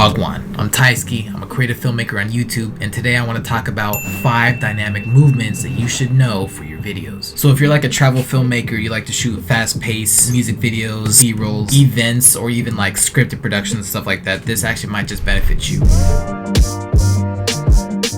Wagwan. I'm Tyski, I'm a creative filmmaker on YouTube, and today I want to talk about 5 dynamic movements that you should know for your videos. So if you're like a travel filmmaker, you like to shoot fast-paced music videos, B-rolls, events, or even like scripted productions and stuff like that, this actually might just benefit you.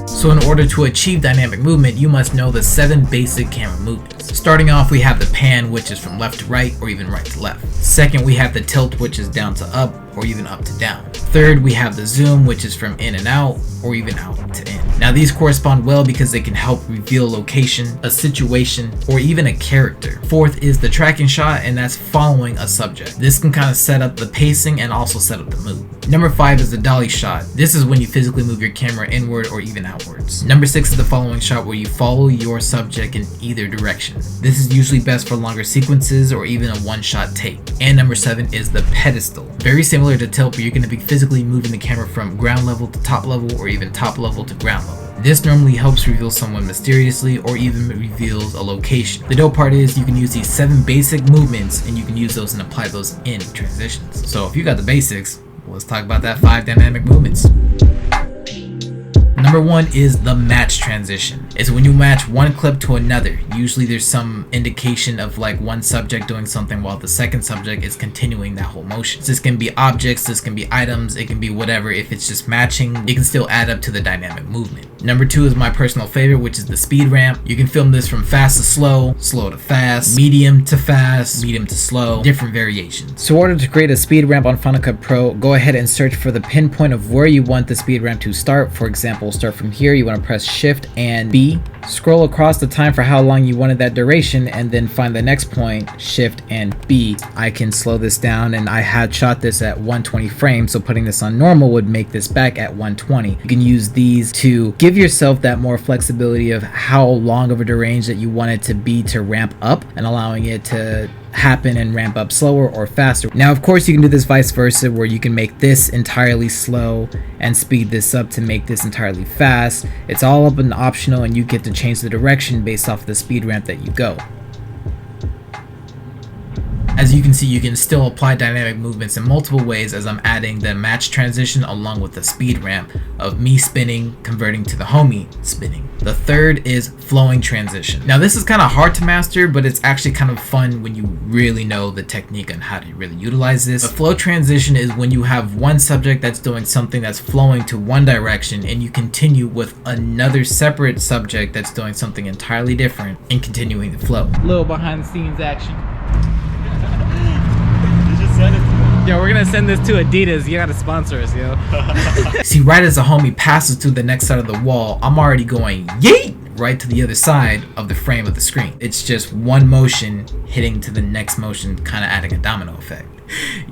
So in order to achieve dynamic movement, you must know the 7 basic camera movements. Starting off, we have the pan, which is from left to right or even right to left. Second, we have the tilt, which is down to up or even up to down. Third, we have the zoom, which is from in and out or even out to in. Now these correspond well because they can help reveal a location, a situation, or even a character. Fourth is the tracking shot, and that's following a subject. This can kind of set up the pacing and also set up the mood. Number 5 is the dolly shot. This is when you physically move your camera inward or even outwards. Number 6 is the following shot, where you follow your subject in either direction. This is usually best for longer sequences or even a one-shot take. And number 7 is the pedestal. Very similar to tilt, but you're going to be physically moving the camera from ground level to top level or even top level to ground level. This normally helps reveal someone mysteriously or even reveals a location. The dope part is you can use these 7 basic movements and you can use those and apply those in transitions. So if you got the basics, let's talk about that 5 dynamic movements. Number 1 is the match transition. It's when you match one clip to another. Usually there's some indication of like one subject doing something while the second subject is continuing that whole motion. This can be objects, this can be items, it can be whatever. If it's just matching, it can still add up to the dynamic movement. Number 2 is my personal favorite, which is the speed ramp. You can film this from fast to slow, slow to fast, medium to fast, medium to slow, different variations. So in order to create a speed ramp on Final Cut Pro, go ahead and search for the pinpoint of where you want the speed ramp to start. For example, start from here, you want to press Shift and B, scroll across the time for how long you wanted that duration, and then find the next point, Shift and B. I can slow this down, and I had shot this at 120 frames, so putting this on normal would make this back at 120. You can use these to give yourself that more flexibility of how long of a range that you want it to be to ramp up, and allowing it to happen and ramp up slower or faster. Now of course you can do this vice versa, where you can make this entirely slow and speed this up to make this entirely fast. It's all up and optional, and you get to change the direction based off the speed ramp that you go. As you can see, you can still apply dynamic movements in multiple ways, as I'm adding the match transition along with the speed ramp of me spinning, converting to the homie spinning. The third is flowing transition. Now this is kind of hard to master, but it's actually kind of fun when you really know the technique on how to really utilize this. A flow transition is when you have one subject that's doing something that's flowing to one direction, and you continue with another separate subject that's doing something entirely different and continuing the flow. Little behind the scenes action. Yo, we're gonna send this to Adidas. You gotta sponsor us, yo. See, right as the homie passes through the next side of the wall, I'm already going yeet right to the other side of the frame of the screen. It's just one motion hitting to the next motion, kind of adding a domino effect.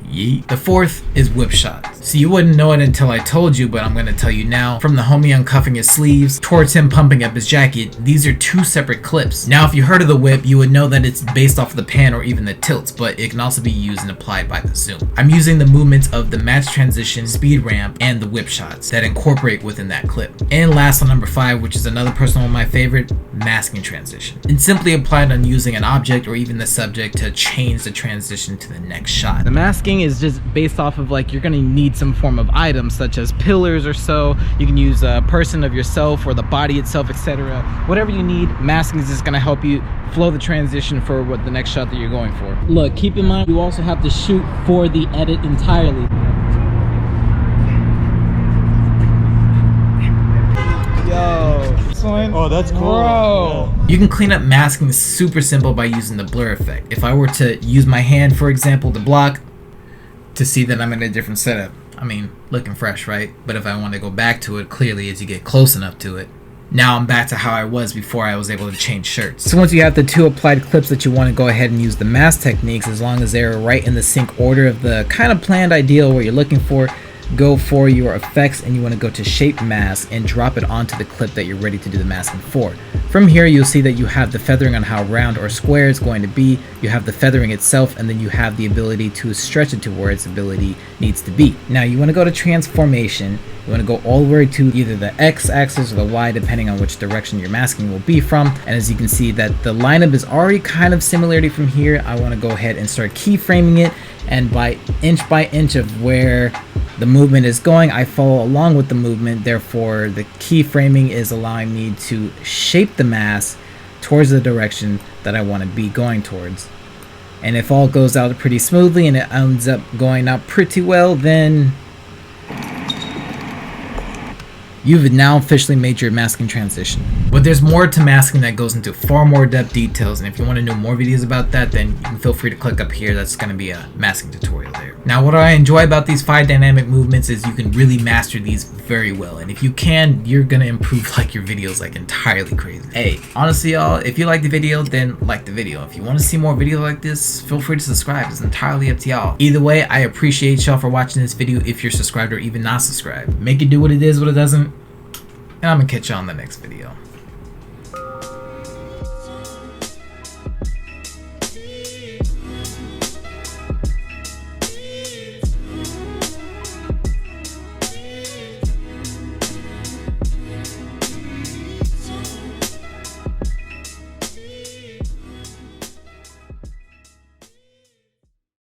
Yeet. The fourth is whip shot. So you wouldn't know it until I told you, but I'm gonna tell you now. From the homie uncuffing his sleeves towards him pumping up his jacket, these are 2 separate clips. Now if you heard of the whip, you would know that it's based off of the pan or even the tilts, but it can also be used and applied by the zoom. I'm using the movements of the match transition, speed ramp, and the whip shots that incorporate within that clip. And last, on number 5, which is another personal one of my favorite, masking transition. It's simply applied on using an object or even the subject to change the transition to the next shot. The masking is just based off of like, you're gonna need some form of item such as pillars or so. You can use a person of yourself or the body itself, etc. Whatever you need, masking is just gonna help you flow the transition for what the next shot that you're going for. Look, keep in mind you also have to shoot for the edit entirely. Oh, that's cool. Bro. Yeah. You can clean up masking super simple by using the blur effect. If I were to use my hand, for example, to block, to see that I'm in a different setup, I mean, looking fresh, right? But if I want to go back to it, clearly as you get close enough to it, now I'm back to how I was before I was able to change shirts. So once you have the 2 applied clips that you want to go ahead and use the mask techniques, as long as they're right in the sync order of the kind of planned ideal what you're looking for, go for your effects, and you want to go to shape mask and drop it onto the clip that you're ready to do the masking for. From here you'll see that you have the feathering on how round or square it's going to be, you have the feathering itself, and then you have the ability to stretch it to where its ability needs to be. Now you want to go to transformation. You want to go all the way to either the X axis or the Y, depending on which direction your masking will be from. And as you can see that the lineup is already kind of similarity from here, I want to go ahead and start keyframing it, and by inch of where The movement is going, I follow along with the movement, therefore the keyframing is allowing me to shape the mask towards the direction that I want to be going towards. And if all goes out pretty smoothly and it ends up going out pretty well, then you've now officially made your masking transition. But there's more to masking that goes into far more depth details, and if you want to know more videos about that, then you can feel free to click up here. That's going to be a masking tutorial there. Now, what I enjoy about these 5 dynamic movements is you can really master these very well, and if you can, you're going to improve like your videos like entirely crazy. Hey, honestly y'all, if you like the video, then like the video. If you want to see more videos like this, feel free to subscribe. It's entirely up to y'all. Either way, I appreciate y'all for watching this video if you're subscribed or even not subscribed. Make it do what it is, what it doesn't, and I'm gonna catch you on the next video.